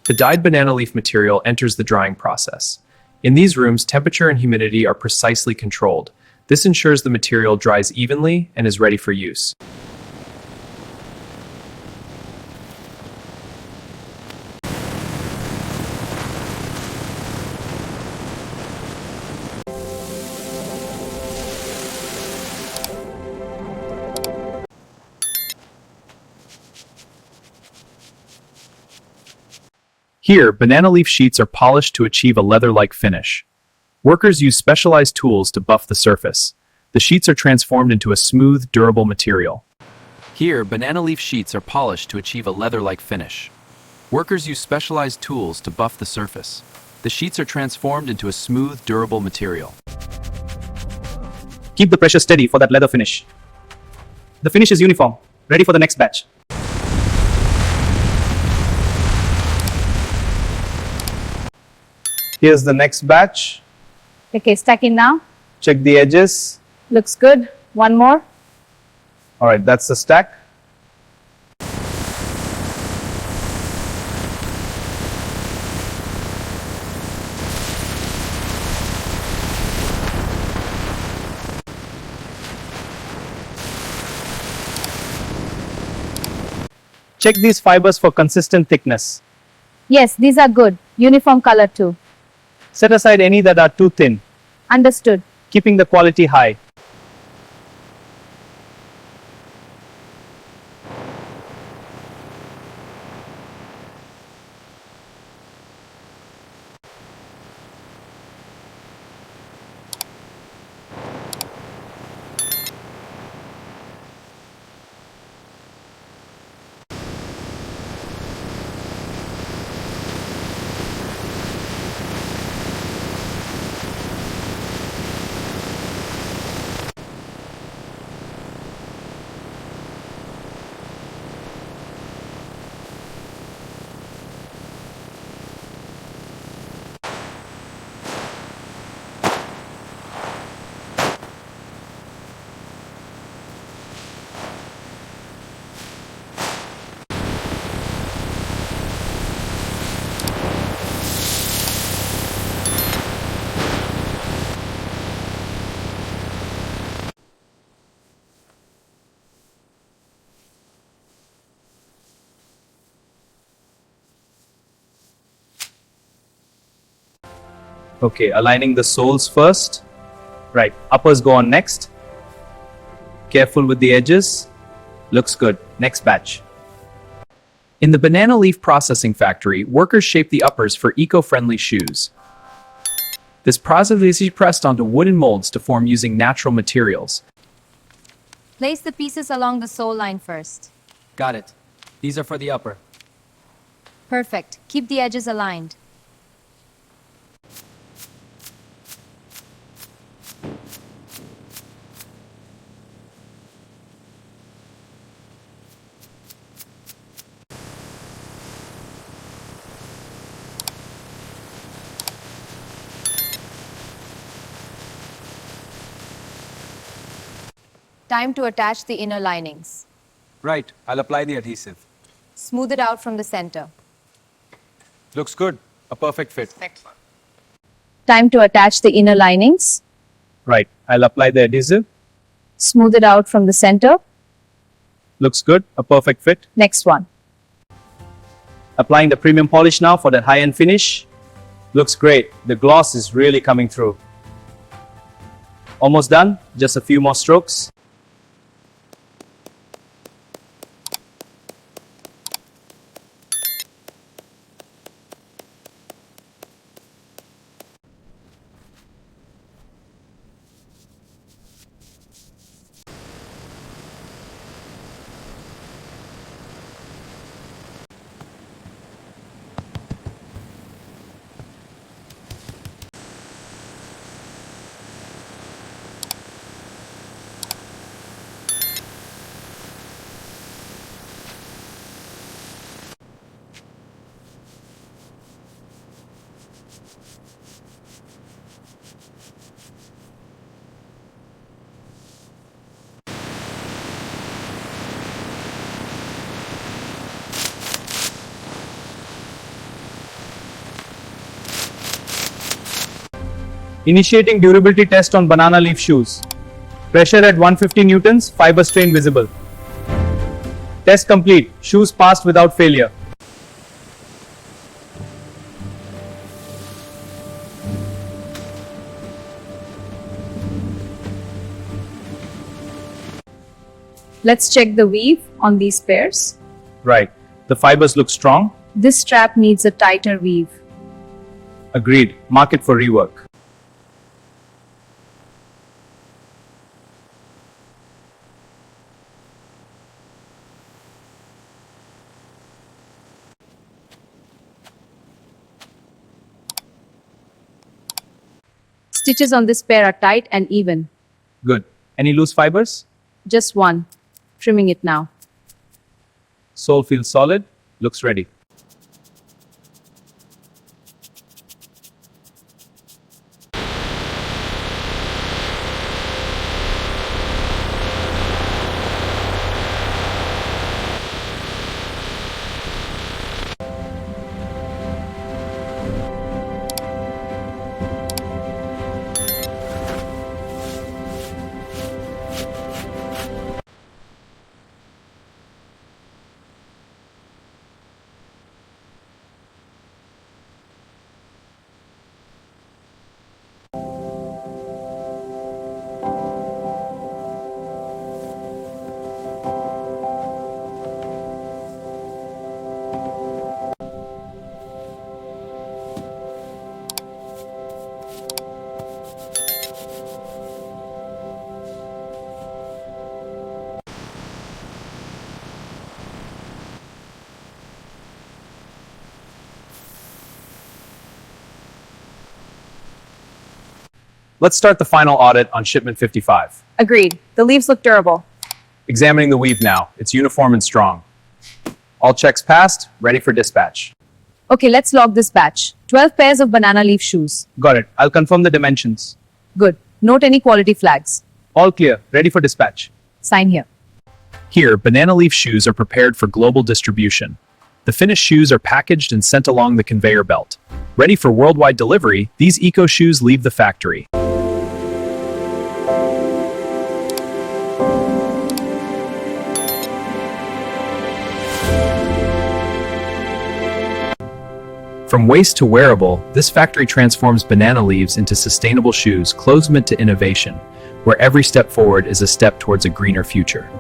The dyed banana leaf material enters the drying process. In these rooms, temperature and humidity are precisely controlled. This ensures the material dries evenly and is ready for use. Here, banana leaf sheets are polished to achieve a leather-like finish. Workers use specialized tools to buff the surface. The sheets are transformed into a smooth, durable material. Here, banana leaf sheets are polished to achieve a leather-like finish. Workers use specialized tools to buff the surface. The sheets are transformed into a smooth, durable material. Keep the pressure steady for that leather finish. The finish is uniform, ready for the next batch. Here's the next batch. Okay, stack in now. Check the edges. Looks good. One more. All right, that's the stack. Check these fibers for consistent thickness. Yes, these are good. Uniform color too. Set aside any that are too thin, Understood. keeping the quality high. Okay, aligning the soles first. Right, uppers go on next. Careful with the edges. Looks good. Next batch. In the banana leaf processing factory, workers shape the uppers for eco-friendly shoes. This process is pressed onto wooden molds to form using natural materials. Place the pieces along the sole line first. Got it. These are for the upper. Perfect. Keep the edges aligned. Time to attach the inner linings. Right, I'll apply the adhesive. Smooth it out from the center. Looks good. A perfect fit. Time to attach the inner linings. Right, I'll apply the adhesive. Smooth it out from the center. Looks good. A perfect fit. Next one. Applying the premium polish now for that high-end finish. Looks great. The gloss is really coming through. Almost done. Just a few more strokes. Initiating durability test on banana leaf shoes. Pressure at 150 newtons, fiber strain visible. Test complete. Shoes passed without failure. Let's check the weave on these pairs. Right. The fibers look strong. This strap needs a tighter weave. Agreed. Mark it for rework. Stitches on this pair are tight and even. Good. Any loose fibers? Just one. Trimming it now. Sole feels solid. Looks ready. Let's start the final audit on shipment 55. Agreed. The leaves look durable. Examining the weave now. It's uniform and strong. All checks passed, ready for dispatch. Okay, let's log this batch. 12 pairs of banana leaf shoes. Got it. I'll confirm the dimensions. Good. Note any quality flags. All clear, ready for dispatch. Sign here. Here, banana leaf shoes are prepared for global distribution. The finished shoes are packaged and sent along the conveyor belt. Ready for worldwide delivery, these eco shoes leave the factory. From waste to wearable, this factory transforms banana leaves into sustainable shoes, closed meant to innovation, where every step forward is a step towards a greener future.